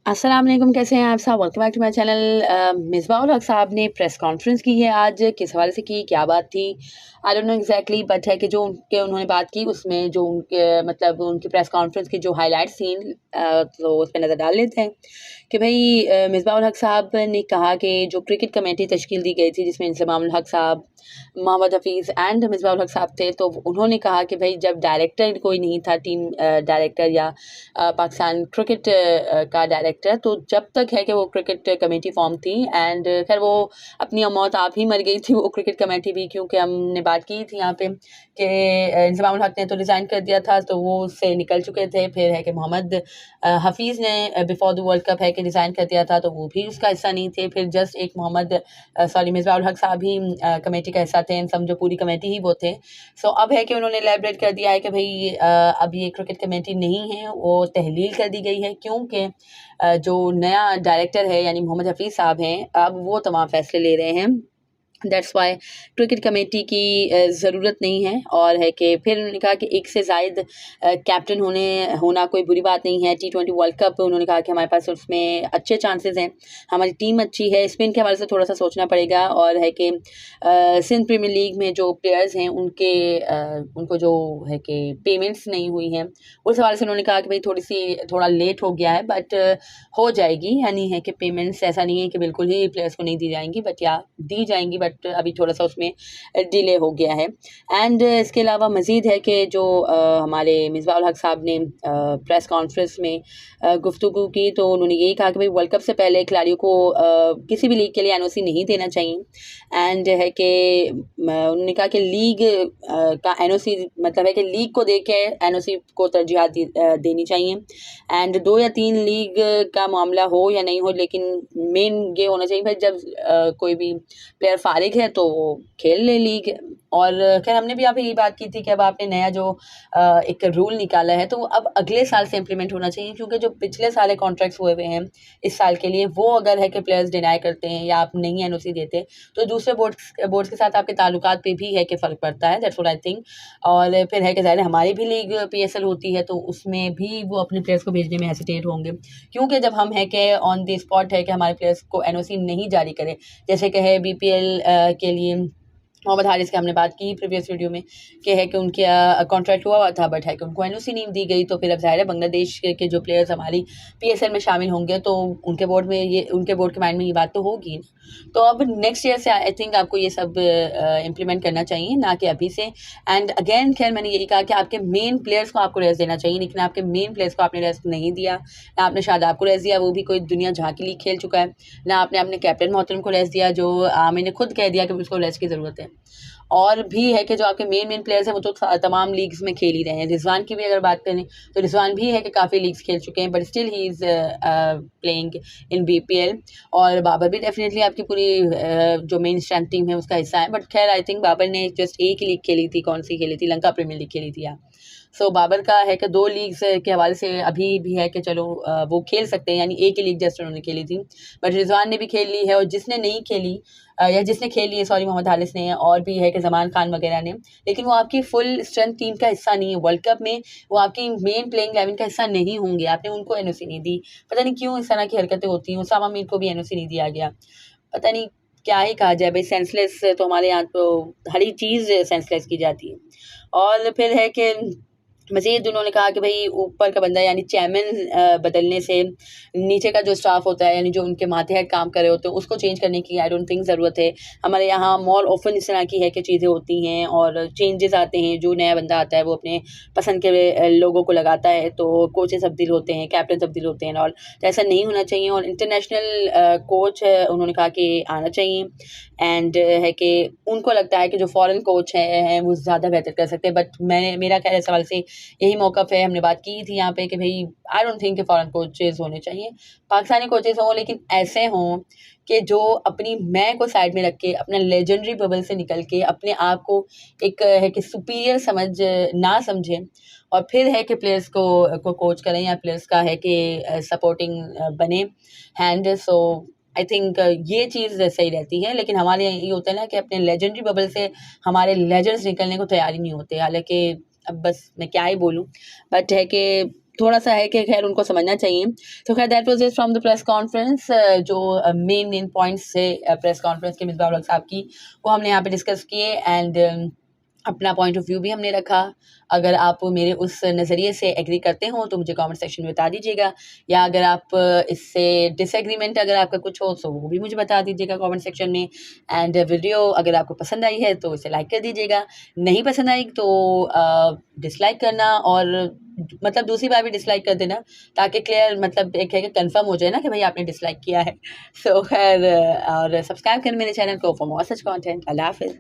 अस्सलाम वालेकुम, कैसे हैं आप सब? Welcome back to my channel. Misbah ul Haq साहब ने प्रेस कॉन्फ्रेंस की है आज, किस हवाले से की, क्या बात थी, I don't know exactly, but है कि जो उन्होंने बात की उसमें जो उनके मतलब उनकी प्रेस कॉन्फ्रेंस की जो हाइलाइट्स थी, तो उस पर नज़र डाल लेते हैं कि भाई मिसबाह उल हक साहब ने कहा कि जो क्रिकेट कमेटी तश्कील दी गई थी जिसमें इंजमाम उल हक साहब, मोहम्मद हफीज़ एंड मिसबाह उल हक साहब थे, तो उन्होंने कहा कि भाई जब डायरेक्टर कोई नहीं था, टीम डायरेक्टर या पाकिस्तान क्रिकेट का डायरेक्टर, तो जब तक है कि वो क्रिकेट कमेटी फॉर्म थी एंड खैर वो अपनी मौत आप ही मर गई थी वो क्रिकेट कमेटी भी, क्योंकि हमने बात की थी यहाँ पे कि इंजमाम उल हक ने तो रिज़ाइन कर दिया था, तो वो उससे निकल चुके थे। फिर है कि मोहम्मद हफीज़ ने बिफोर द वर्ल्ड कप है कि रिज़ाइन कर दिया था, तो वो भी उसका हिस्सा नहीं थे। फिर जस्ट एक मिसबाह उल हक साहब ही कमेटी का हिस्सा थे, समझो पूरी कमेटी ही वो थे। सो अब है कि उन्होंने एलैबोरेट कर दिया है कि भाई अब ये क्रिकेट कमेटी नहीं है, वो तहलील कर दी गई है, क्योंकि जो नया डायरेक्टर है यानी मोहम्मद हफीज़ साहब हैं, अब वो तमाम फैसले ले रहे हैं। दैट्स वाई क्रिकेट कमेटी की ज़रूरत नहीं है। और है कि फिर उन्होंने कहा कि एक से ज़ायद कैप्टन होना कोई बुरी बात नहीं है। T20 वर्ल्ड कप उन्होंने कहा कि हमारे पास उसमें अच्छे चांसेस हैं, हमारी टीम अच्छी है, स्पिन के हवाले से थोड़ा सा सोचना पड़ेगा। और है कि सिंध प्रीमियर लीग में जो प्लेयर्स हैं उनको जो है कि पेमेंट्स नहीं हुई हैं, उस हवाले से उन्होंने कहा कि भाई थोड़ा लेट हो गया है, बट हो जाएगी। यानी है कि पेमेंट्स ऐसा नहीं है कि बिल्कुल ही प्लेयर्स को नहीं दी जाएंगी, बट या दी जाएंगी, बट अभी थोड़ा सा उसमें डिले हो गया है। एंड इसके अलावा मज़ीद है कि जो हमारे मिसबाह उल हक साहब ने प्रेस कॉन्फ्रेंस में गुफ्तगू की, तो उन्होंने यही कहा कि भाई वर्ल्ड कप से पहले खिलाड़ियों को किसी भी लीग के लिए एनओसी नहीं देना चाहिए। एंड है कि उन्होंने कहा कि लीग का एनओसी मतलब है कि लीग को देख के एनओसी को तरजीह देनी चाहिए। एंड 2 या 3 लीग का मामला हो या नहीं हो, लेकिन मेन ये होना चाहिए भाई जब कोई भी प्लेयर फारिग है तो वो खेल ले लीग। और खैर हमने भी यहाँ पे यही बात की थी कि अब आपने नया जो एक रूल निकाला है, तो वो अब अगले साल से इम्प्लीमेंट होना चाहिए, क्योंकि जो पिछले साल कॉन्ट्रैक्ट्स हुए हुए हैं इस साल के लिए, वो अगर है कि प्लेयर्स डिनाई करते हैं या आप नहीं एनओसी देते, तो दूसरे बोर्ड्स के साथ आपके ताल्लुकात पे भी है कि फ़र्क पड़ता है। That's what I think. और फिर है कि ज़ाहिर है हमारी भी लीग PSL होती है, तो उसमें भी वो अपने प्लेयर्स को भेजने में हेसिटेट होंगे, क्योंकि जब हम है कि ऑन द स्पॉट है कि हमारे प्लेयर्स को एनओसी नहीं जारी करें, जैसे कि है BPL के लिए मोहम्मद हारिस की हमने बात की प्रीवियस वीडियो में कि है कि उनके कॉन्ट्रैक्ट हुआ हुआ था, बट है कि उनको एनओसी नहीं दी गई। तो फिर अब ज़ाहिर है बांग्लादेश के जो प्लेयर्स हमारी PSL में शामिल होंगे, तो उनके बोर्ड के माइंड में ये बात तो होगी। तो अब नेक्स्ट ईयर से आई थिंक आपको ये सब इम्प्लीमेंट करना चाहिए, ना कि अभी से। एंड अगेन खैर मैंने यही कहा कि आपके मेन प्लेयर्स को आपको रेस्ट देना चाहिए, लेकिन आपके मेन प्लेयर्स को आपने रेस्ट नहीं दिया। ना आपने शादाब को रेस्ट दिया, वो भी कोई दुनिया जहाँ के लिए खेल चुका है। ना आपने अपने कैप्टन मोहतरम को रेस्ट दिया, जो मैंने खुद कह दिया कि उसको रेस्ट की ज़रूरत है। और भी है कि जो आपके मेन प्लेयर्स हैं वो तो तमाम लीग्स में खेल ही रहे हैं। रिजवान की भी अगर बात करें तो रिजवान भी है कि काफ़ी लीग्स खेल चुके हैं, but still he is playing in BPL। और बाबर भी डेफिनेटली आपकी पूरी जो मेन स्ट्रेंथ टीम है उसका हिस्सा है, बट खैर आई थिंक बाबर ने जस्ट एक ही लीग खेली थी। कौन सी खेली थी? लंका प्रीमियर लीग खेली थी यार। सो बाबर का है कि 2 लीग्स के हवाले से अभी भी है कि चलो वो खेल सकते हैं, यानी एक ही लीग जस्ट उन्होंने खेली थी। बट रिजवान ने भी खेल ली है, और जिसने नहीं खेली या जिसने खेल ली है, सॉरी, मोहम्मद हारिस ने, और भी है कि जमान खान वगैरह ने, लेकिन वो आपकी फुल स्ट्रेंथ टीम का हिस्सा नहीं है। वर्ल्ड कप में वो आपकी मेन प्लेइंग 11 का हिस्सा नहीं होंगे। आपने उनको एनओसी नहीं दी, पता नहीं क्यों इस तरह की हरकतें होती हैं। उसामा मीर को भी एनओसी नहीं दिया गया, पता नहीं क्या ही कहा जाए भाई। सेंसलेस तो हमारे यहाँ तो हर ही चीज़ सेंसलेस की जाती है। और फिर है कि मज़ीद उन्होंने कहा कि भई ऊपर का बंदा यानी चेयरमैन बदलने से नीचे का जो स्टाफ होता है, यानी जो उनके मातहत काम कर रहे होते हैं, उसको चेंज करने की आई डोंट थिंक ज़रूरत है। हमारे यहाँ मोर ऑफ़न इस तरह की है कि चीज़ें होती हैं और चेंजेस आते हैं। जो नया बंदा आता है वो अपने पसंद के लोगों को लगाता है, तो कोचेस तब्दील होते हैं, कैप्टन तब्दील होते हैं और तो ऐसा नहीं होना चाहिए। और इंटरनेशनल कोच उन्होंने कहा कि आना चाहिए। एंड है कि उनको लगता है कि जो फ़ॉरेन कोच हैं वो ज़्यादा बेहतर कर सकते हैं, बट मेरा ख़ैर इस सवाल से यही मौक़िफ़ है। हमने बात की थी यहाँ पे कि भई आई डोंट थिंक कि फ़ॉरेन कोचेज़ होने चाहिए, पाकिस्तानी कोचेज़ हों, लेकिन ऐसे हों कि जो अपनी मैं को साइड में रख के, अपना लेजेंडरी बबल से निकल के अपने आप को एक है कि सुपीरियर ना समझें, और फिर है कि प्लेयर्स को कोच करें या प्लेयर्स का है कि सपोर्टिंग बने हैंड। सो आई थिंक ये चीज़ सही रहती है। लेकिन हमारे यहाँ ये होता है ना कि अपने लेजेंडरी बबल से हमारे लेजेंड्स निकलने को तैयार ही नहीं होते। हालाँकि अब बस मैं क्या ही बोलूँ, बट है कि थोड़ा सा है कि खैर उनको समझना चाहिए। तो खैर that was it from the press conference. जो मेन पॉइंट्स थे प्रेस कॉन्फ्रेंस के मिसबाह उल हक साहब की, वो हमने यहाँ पे डिस्कस किए एंड अपना पॉइंट ऑफ व्यू भी हमने रखा। अगर आप मेरे उस नज़रिए से एग्री करते हो तो मुझे कमेंट सेक्शन में बता दीजिएगा, या अगर आप इससे डिसएग्रीमेंट अगर आपका कुछ हो तो वो भी मुझे बता दीजिएगा कमेंट सेक्शन में। एंड वीडियो अगर आपको पसंद आई है तो इसे लाइक कर दीजिएगा, नहीं पसंद आई तो डिसलाइक करना, और मतलब दूसरी बार भी डिसलाइक कर देना, ताकि क्लियर मतलब एक है कि कंफर्म हो जाए ना कि भाई आपने डिसलाइक किया है। सो खैर और सब्सक्राइब करें मेरे चैनल को फॉर मोर सच कंटेंट। अल्लाह हाफिज़।